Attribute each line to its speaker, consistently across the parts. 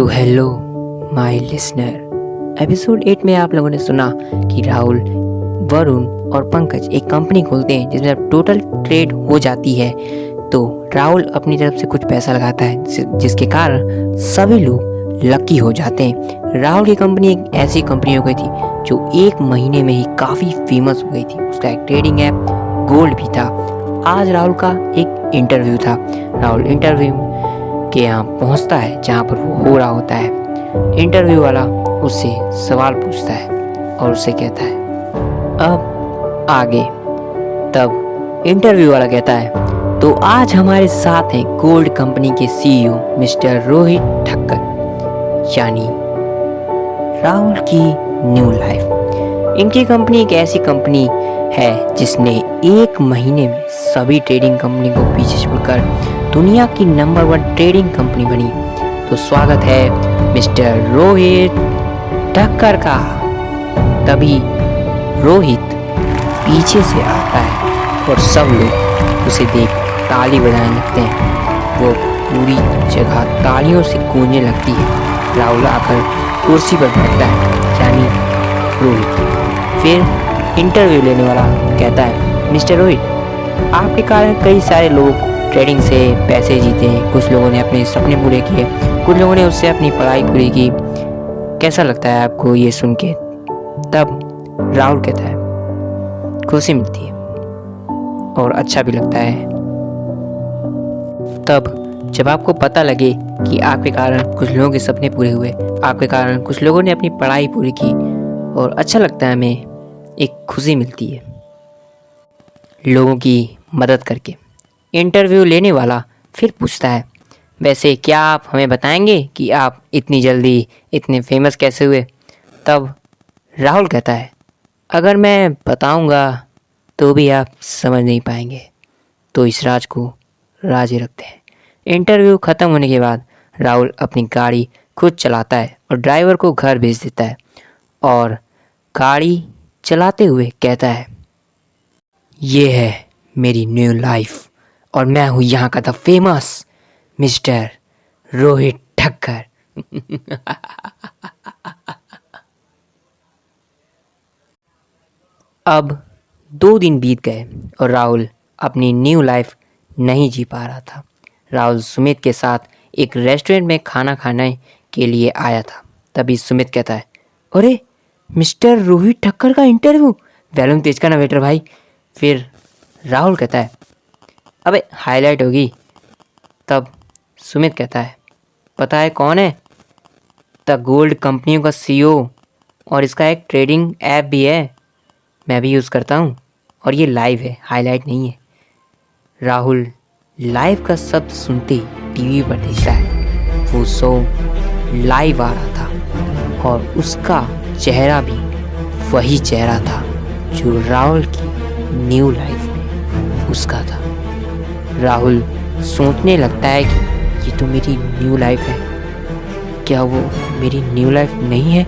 Speaker 1: तो hello my listener, episode 8 में आप लोगों ने सुना कि राहुल, वरुण और पंकज एक कंपनी खोलते हैं जिसमें टोटल ट्रेड हो जाती है। तो राहुल अपनी तरफ से कुछ पैसा लगाता है जिसके कारण सभी लोग लकी हो जाते हैं। राहुल की कंपनी एक ऐसी कंपनी हो गई थी जो 1 महीने में ही काफ़ी फेमस हो गई थी। उसका एक ट्रेडिंग ऐप गोल्ड भी था। आज राहुल का एक इंटरव्यू था। राहुल इंटरव्यू के यहाँ पहुँचता है जहाँ पर वो हो रहा होता है। इंटरव्यू वाला उससे सवाल पूछता है और उससे कहता है अब आगे। तब इंटरव्यू वाला कहता है तो आज हमारे साथ हैं गोल्ड कंपनी के सीईओ मिस्टर रोहित ठक्कर, यानी राहुल की न्यू लाइफ। इनकी कंपनी एक ऐसी कंपनी है जिसने 1 महीने में सभी ट्रेडिंग कंपनी को पीछे छोड़कर दुनिया की नंबर 1 ट्रेडिंग कंपनी बनी। तो स्वागत है मिस्टर रोहित ठक्कर का। तभी रोहित पीछे से आता है और सब लोग उसे देख ताली बजाने लगते हैं। वो पूरी जगह तालियों से गूंजने लगती है। राहुल आकर कुर्सी पर बैठता है, यानी रोहित। फिर इंटरव्यू लेने वाला कहता है मिस्टर रोहित, आपके कारण कई सारे लोग ट्रेडिंग से पैसे जीते हैं। कुछ लोगों ने अपने सपने पूरे किए, कुछ लोगों ने उससे अपनी पढ़ाई पूरी की। कैसा लगता है आपको ये सुन के? तब राहुल कहता है खुशी मिलती है और अच्छा भी लगता है। तब जब आपको पता लगे कि आपके कारण कुछ लोगों के सपने पूरे हुए, आपके कारण कुछ लोगों ने अपनी पढ़ाई पूरी की और अच्छा लगता है, हमें एक खुशी मिलती है लोगों की मदद करके। इंटरव्यू लेने वाला फिर पूछता है वैसे क्या आप हमें बताएंगे कि आप इतनी जल्दी इतने फेमस कैसे हुए? तब राहुल कहता है अगर मैं बताऊंगा तो भी आप समझ नहीं पाएंगे, तो इस राज को राज ही रखते हैं। इंटरव्यू ख़त्म होने के बाद राहुल अपनी गाड़ी खुद चलाता है और ड्राइवर को घर भेज देता है और गाड़ी चलाते हुए कहता है ये है मेरी न्यू लाइफ और मैं हूँ यहाँ का the famous mister Rohit Thakkar. अब 2 दिन बीत गए और राहुल अपनी न्यू लाइफ नहीं जी पा रहा था। राहुल सुमित के साथ एक रेस्टोरेंट में खाना खाने के लिए आया था। तभी सुमित कहता है अरे मिस्टर रोहित ठक्कर का इंटरव्यू, वॉल्यूम तेज करना वेटर भाई। फिर राहुल कहता है अबे हाईलाइट होगी। तब सुमित कहता है पता है कौन है? द गोल्ड कंपनियों का सीईओ, और इसका एक ट्रेडिंग ऐप भी है, मैं भी यूज़ करता हूँ और ये लाइव है, हाईलाइट नहीं है। राहुल लाइव का शब्द सुनते ही टीवी पर देखता है। वो शो लाइव आ रहा था और उसका चेहरा भी वही चेहरा था जो राहुल की न्यू लाइफ में उसका था। राहुल सोचने लगता है कि ये तो मेरी न्यू लाइफ है। क्या वो मेरी न्यू लाइफ नहीं है,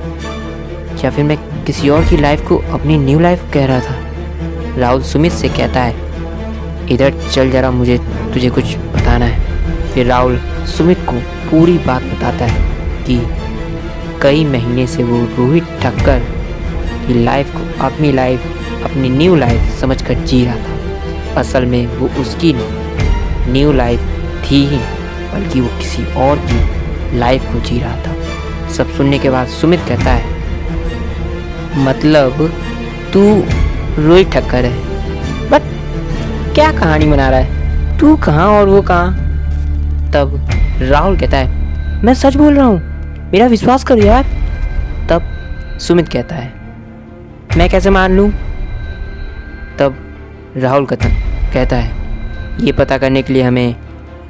Speaker 1: या फिर मैं किसी और की लाइफ को अपनी न्यू लाइफ कह रहा था? राहुल सुमित से कहता है इधर चल जरा, मुझे तुझे कुछ बताना है। फिर राहुल सुमित को पूरी बात बताता है कि कई महीने से वो रोहित ठक्कर की लाइफ को अपनी न्यू लाइफ समझकर जी रहा था। असल में वो उसकी न्यू लाइफ थी ही, बल्कि वो किसी और की लाइफ को जी रहा था। सब सुनने के बाद सुमित कहता है मतलब तू रोहित ठक्कर है? बट क्या कहानी बना रहा है, तू कहाँ और वो कहाँ? तब राहुल कहता है मैं सच बोल रहा हूँ, मेरा विश्वास करो यार। तब सुमित कहता है मैं कैसे मान लूँ? तब राहुल कहता है ये पता करने के लिए हमें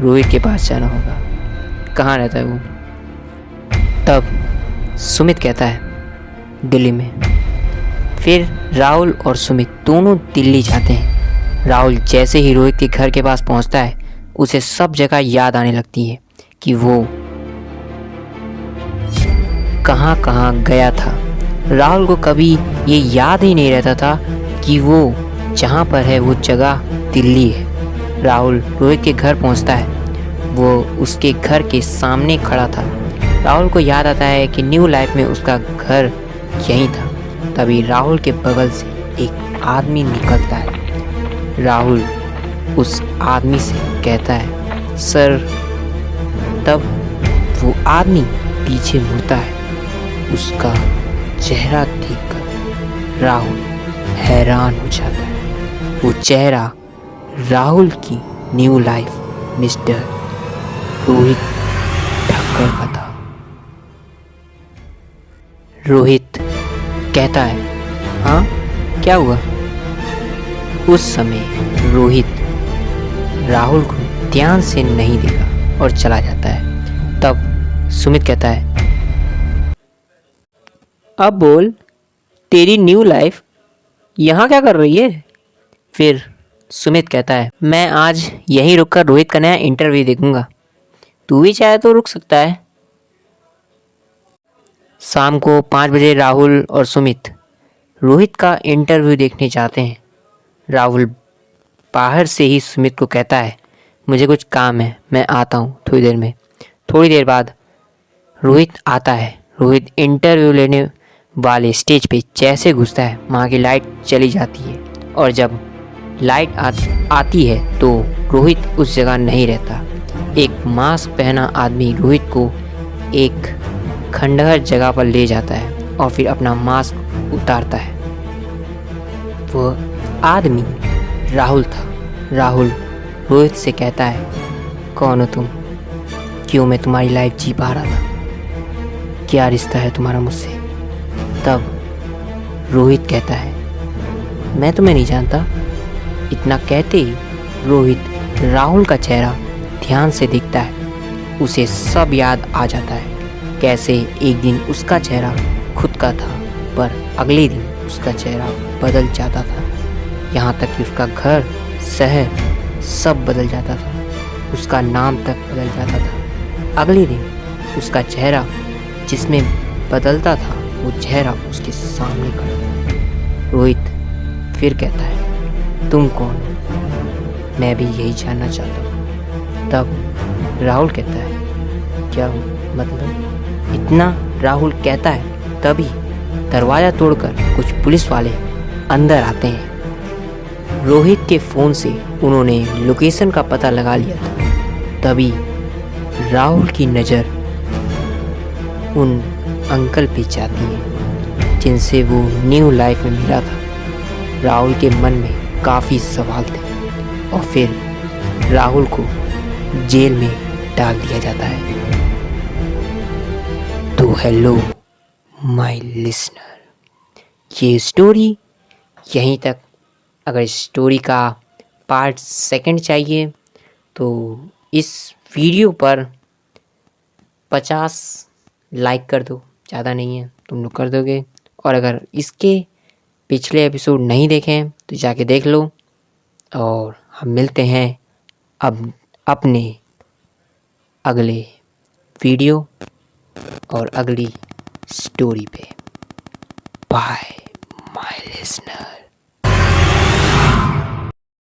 Speaker 1: रोहित के पास जाना होगा। कहाँ रहता है वो? तब सुमित कहता है दिल्ली में। फिर राहुल और सुमित दोनों दिल्ली जाते हैं। राहुल जैसे ही रोहित के घर के पास पहुंचता है, उसे सब जगह याद आने लगती है कि वो कहाँ कहाँ गया था। राहुल को कभी ये याद ही नहीं रहता था कि वो जहाँ पर है वो जगह दिल्ली है। राहुल रोहित के घर पहुंचता है। वो उसके घर के सामने खड़ा था। राहुल को याद आता है कि न्यू लाइफ में उसका घर यहीं था। तभी राहुल के बगल से एक आदमी निकलता है। राहुल उस आदमी से कहता है, सर। तब वो आदमी पीछे मुड़ता है। उसका चेहरा देखकर राहुल हैरान हो जाता है। वो चेहरा राहुल की new life mister Rohit Thakkar का था। रोहित कहता है, हाँ क्या हुआ? उस समय रोहित राहुल को ध्यान से नहीं देखा और चला जाता है। तब सुमित कहता है, अब बोल, तेरी न्यू लाइफ यहाँ क्या कर रही है? फिर सुमित कहता है, मैं आज यहीं रुककर रोहित का नया इंटरव्यू देखूंगा। तू भी चाहे तो रुक सकता है। शाम को 5 बजे राहुल और सुमित रोहित का इंटरव्यू देखने जाते हैं। राहुल बाहर से ही सुमित को कहता है, मुझे कुछ काम है, मैं आता हूँ थोड़ी देर में। थोड़ी देर बाद रोहित आता है। रोहित इंटरव्यू लेने वाले स्टेज पे जैसे घुसता है, वहाँ की लाइट चली जाती है और जब लाइट आती है तो रोहित उस जगह नहीं रहता। एक मास्क पहना आदमी रोहित को एक खंडहर जगह पर ले जाता है और फिर अपना मास्क उतारता है। वह आदमी राहुल था। राहुल रोहित से कहता है, कौन हो तुम? क्यों मैं तुम्हारी लाइफ जी पा रहा था? क्या रिश्ता है तुम्हारा मुझसे? तब रोहित कहता है, मैं तुम्हें नहीं जानता। इतना कहते ही रोहित राहुल का चेहरा ध्यान से देखता है। उसे सब याद आ जाता है, कैसे एक दिन उसका चेहरा खुद का था पर अगले दिन उसका चेहरा बदल जाता था। यहाँ तक कि उसका घर, शहर सब बदल जाता था। उसका नाम तक बदल जाता था। अगले दिन उसका चेहरा जिसमें बदलता था, वो चेहरा उसके सामने खड़ा था। रोहित फिर कहता है, तुम कौन हो? मैं भी यही जानना चाहता हूँ। तब राहुल कहता है, क्या मतलब? इतना राहुल कहता है तभी दरवाज़ा तोड़कर कुछ पुलिस वाले अंदर आते हैं। रोहित के फ़ोन से उन्होंने लोकेशन का पता लगा लिया था। तभी राहुल की नज़र उन अंकल पे जाती है जिनसे वो न्यू लाइफ में मिला था। राहुल के मन में काफ़ी सवाल थे और फिर राहुल को जेल में डाल दिया जाता है। तो हेलो माय लिसनर, ये स्टोरी यहीं तक। अगर स्टोरी का पार्ट 2 चाहिए तो इस वीडियो पर 50 लाइक कर दो, ज़्यादा नहीं है, तुम लोग कर दोगे। और अगर इसके पिछले एपिसोड नहीं देखें तो जाके देख लो। और हम मिलते हैं अब अपने अगले वीडियो और अगली स्टोरी पे। Bye my listener.